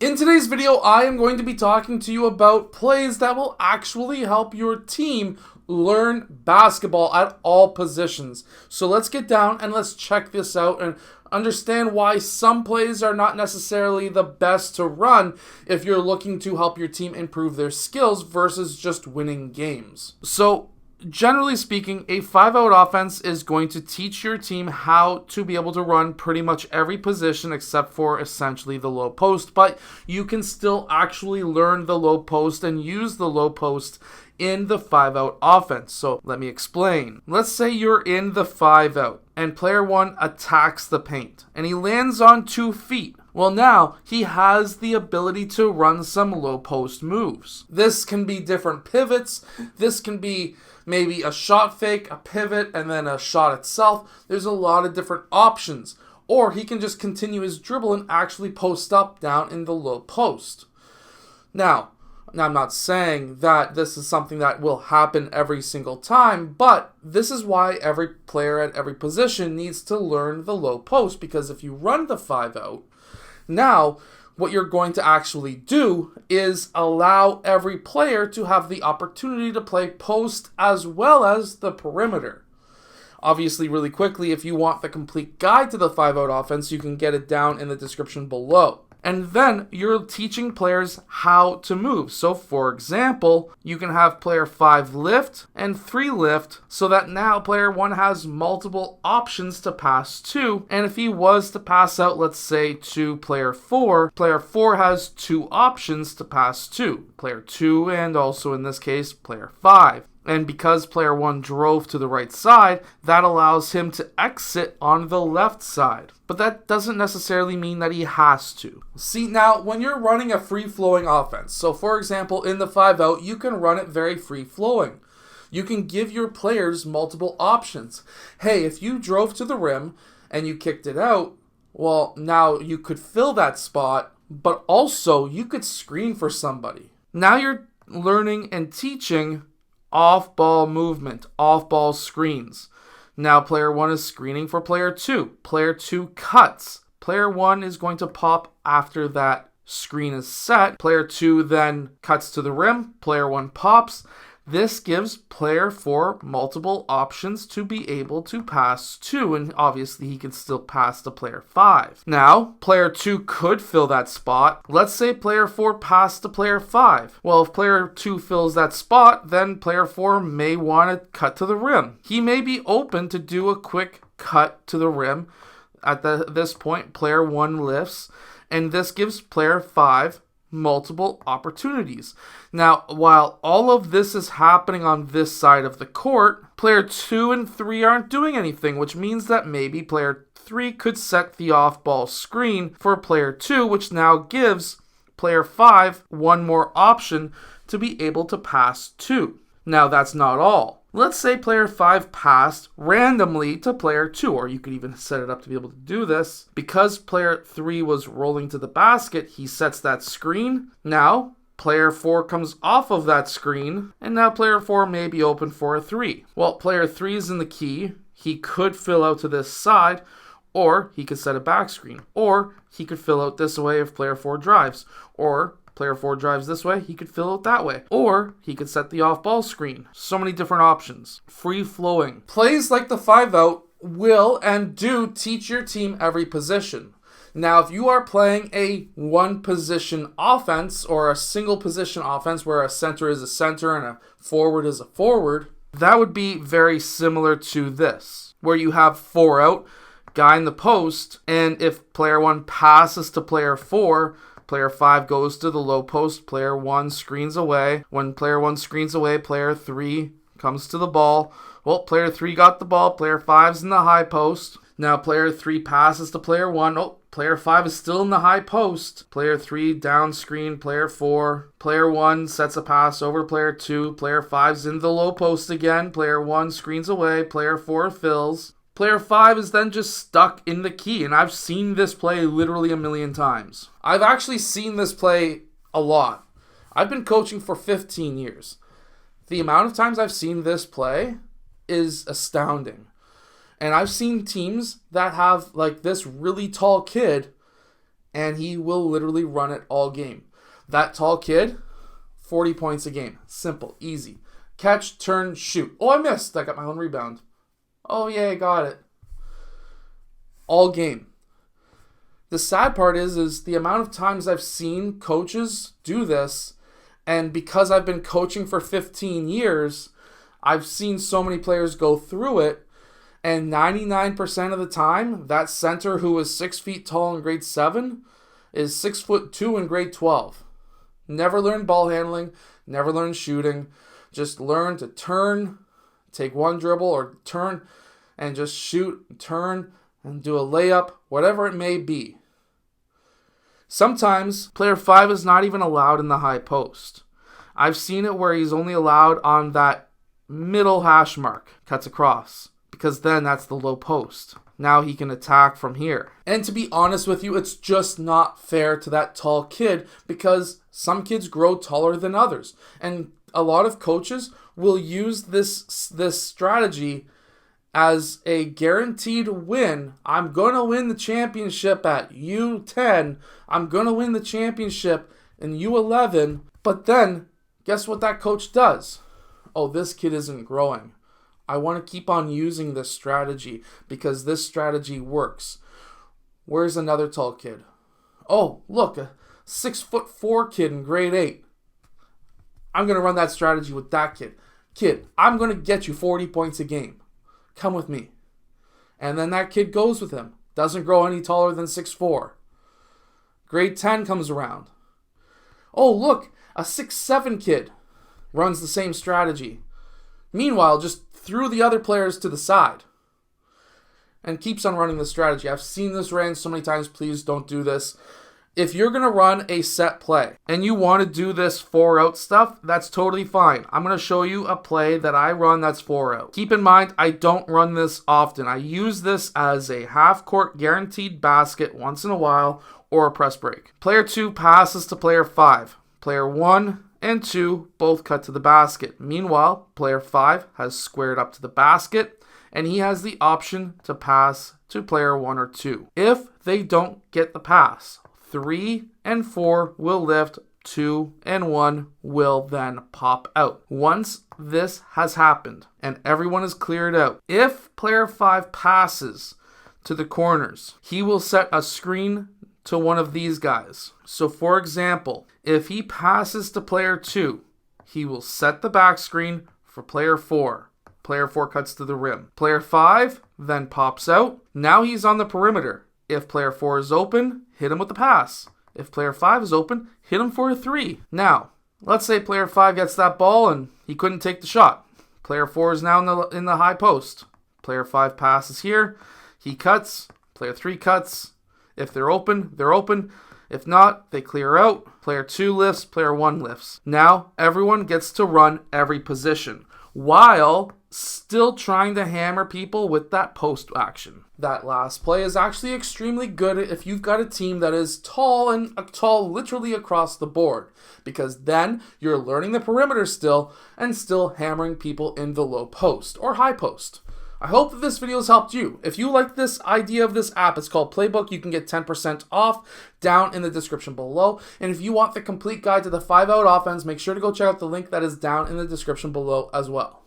In today's video, I am going to be talking to you about plays that will actually help your team learn basketball at all positions. So let's get down and let's check this out and understand why some plays are not necessarily the best to run if you're looking to help your team improve their skills versus just winning games. So generally speaking, a 5-out offense is going to teach your team how to be able to run pretty much every position except for essentially the low post, but you can still actually learn the low post and use the low post in the 5-out offense. So let me explain. Let's say you're in the 5-out and player 1 attacks the paint and he lands on 2 feet. Well, now he has the ability to run some low post moves. This can be different pivots. This can be maybe a shot fake, a pivot, and then a shot itself. There's a lot of different options. Or he can just continue his dribble and actually post up down in the low post. Now, I'm not saying that this is something that will happen every single time, but this is why every player at every position needs to learn the low post, because if you run the 5-out, now what you're going to actually do is allow every player to have the opportunity to play post as well as the perimeter. Obviously, really quickly, if you want the complete guide to the 5-out offense, you can get it down in the description below. And then you're teaching players how to move. So for example, you can have player 5 lift and 3 lift so that now player 1 has multiple options to pass to. And if he was to pass out, let's say to player 4 has 2 options to pass to. Player 2 and also in this case, player 5. And because player 1 drove to the right side, that allows him to exit on the left side. But that doesn't necessarily mean that he has to. See, now, when you're running a free-flowing offense, so for example, in the 5-out, you can run it very free-flowing. You can give your players multiple options. Hey, if you drove to the rim and you kicked it out, well, now you could fill that spot, but also you could screen for somebody. Now you're learning and teaching off-ball movement, off-ball screens. Now player 1 is screening for player 2. Player 2 cuts. Player 1 is going to pop after that screen is set. Player 2 then cuts to the rim. Player 1 pops. This gives player 4 multiple options to be able to pass to, and obviously he can still pass to player 5. Now, player 2 could fill that spot. Let's say player 4 passed to player 5. Well, if player 2 fills that spot, then player 4 may want to cut to the rim. He may be open to do a quick cut to the rim. At this point, player 1 lifts, and this gives player 5 multiple opportunities. Now, while all of this is happening on this side of the court, player 2 and 3 aren't doing anything, which means that maybe player 3 could set the off-ball screen for player 2, which now gives player 5 one more option to be able to pass to. Now, that's not all. Let's say player 5 passed randomly to player 2, or you could even set it up to be able to do this. Because player 3 was rolling to the basket, he sets that screen. Now, player 4 comes off of that screen, and now player 4 may be open for a 3. Well, player 3 is in the key. He could fill out to this side, or he could set a back screen, or he could fill out this way if player 4 drives, or player 4 drives this way, he could fill it that way. Or he could set the off-ball screen. So many different options. Free-flowing. Plays like the 5-out will and do teach your team every position. Now, if you are playing a one-position offense or a single-position offense where a center is a center and a forward is a forward, that would be very similar to this, where you have 4-out, guy in the post, and if player 1 passes to player 4, player 5 goes to the low post, player 1 screens away. When player 1 screens away, player 3 comes to the ball. Well, player 3 got the ball, player 5's in the high post. Now player 3 passes to player 1. Oh, player 5 is still in the high post. Player 3 down screen, player 4. Player 1 sets a pass over to player 2. Player 5's in the low post again. Player 1 screens away, player 4 fills. Player 5 is then just stuck in the key, and I've seen this play literally a million times. I've actually seen this play a lot. I've been coaching for 15 years. The amount of times I've seen this play is astounding. And I've seen teams that have like this really tall kid and he will literally run it all game. That tall kid, 40 points a game. Simple, easy. Catch, turn, shoot. Oh, I missed. I got my own rebound. Oh, yeah, I got it. All game. The sad part is the amount of times I've seen coaches do this, and because I've been coaching for 15 years, I've seen so many players go through it, and 99% of the time, that center who is 6 feet tall in grade 7 is 6'2" in grade 12. Never learned ball handling, never learned shooting, just learn to turn, take one dribble or turn, and just shoot, turn, and do a layup, whatever it may be. Sometimes player 5 is not even allowed in the high post. I've seen it where he's only allowed on that middle hash mark, cuts across, because then that's the low post. Now he can attack from here. And to be honest with you, it's just not fair to that tall kid because some kids grow taller than others. And a lot of coaches will use this strategy as a guaranteed win. I'm going to win the championship at U10. I'm going to win the championship in U11. But then, guess what that coach does? Oh, this kid isn't growing. I want to keep on using this strategy because this strategy works. Where's another tall kid? Oh, look, a 6'4" kid in grade 8. I'm going to run that strategy with that kid. Kid, I'm going to get you 40 points a game. Come with me. And then that kid goes with him. Doesn't grow any taller than 6'4". Grade 10 comes around. Oh, look, a 6'7" kid runs the same strategy. Meanwhile, just threw the other players to the side and keeps on running the strategy. I've seen this ran so many times. Please don't do this. If you're going to run a set play and you want to do this 4-out stuff, that's totally fine. I'm going to show you a play that I run that's 4-out. Keep in mind, I don't run this often. I use this as a half-court guaranteed basket once in a while or a press break. Player 2 passes to player 5. Player 1 and 2 both cut to the basket. Meanwhile, player 5 has squared up to the basket and he has the option to pass to player 1 or 2. If they don't get the pass, 3 and 4 will lift, 2 and 1 will then pop out. Once this has happened and everyone is cleared out, if player 5 passes to the corners, he will set a screen to one of these guys. So for example, if he passes to player 2, he will set the back screen for player 4. Player 4 cuts to the rim. Player 5 then pops out. Now he's on the perimeter. If player 4 is open, hit him with the pass. If player 5 is open, hit him for a 3. Now, let's say player 5 gets that ball and he couldn't take the shot. Player 4 is now in the high post. Player 5 passes here. He cuts. Player 3 cuts. If they're open, they're open. If not, they clear out. Player 2 lifts. Player 1 lifts. Now, everyone gets to run every position while still trying to hammer people with that post action. That last play is actually extremely good if you've got a team that is tall and tall literally across the board, because then you're learning the perimeter still and still hammering people in the low post or high post. I hope that this video has helped you. If you like this idea of this app, it's called Playbook. You can get 10% off down in the description below. And if you want the complete guide to the 5-out offense, make sure to go check out the link that is down in the description below as well.